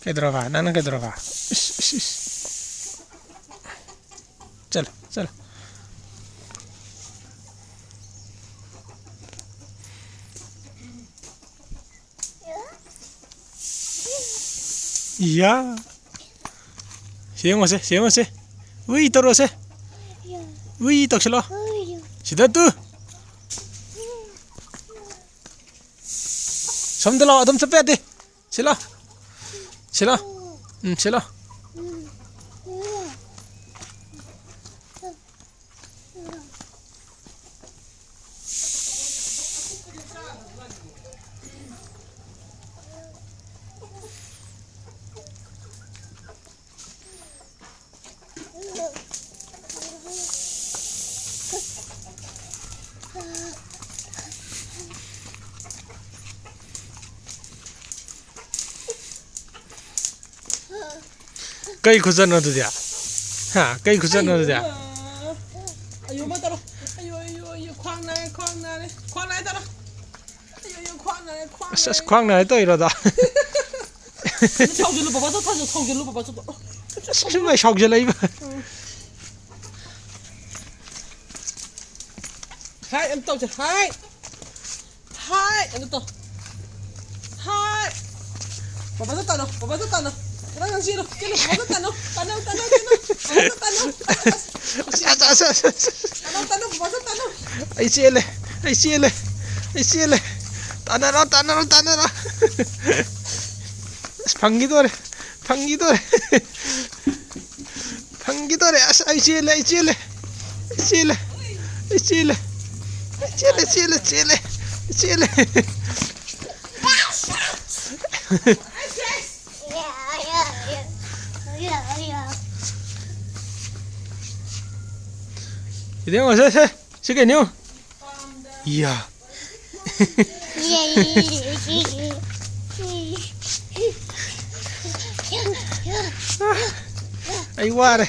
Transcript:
Kayo 들어가. 나는 kayo 들어가. 이씨. चलो चलो. 이야. 시영어세. 으이 떨어세. 으이 떡실러. 시다뚜. 섬들러 어둠 좀 빼야 돼. 실러. 실러. 실러. Cây khuzan nó được hả? Cây khuzan nó được ayo mà tao ayo khoang này tao ayo khoang này khoang này 또 이러다. 성질로 봐봐서 타죠. 성질로 봐봐서 정말 성질나 이거. hai em tao hai em tao hai 봐봐서 타노 그러는 싫어. 봐봐서 타노 봐봐서 타노 Ay siele. 따나라. 방기도래. ay siele. 이리 와서 시계요. 이야. Ay ware.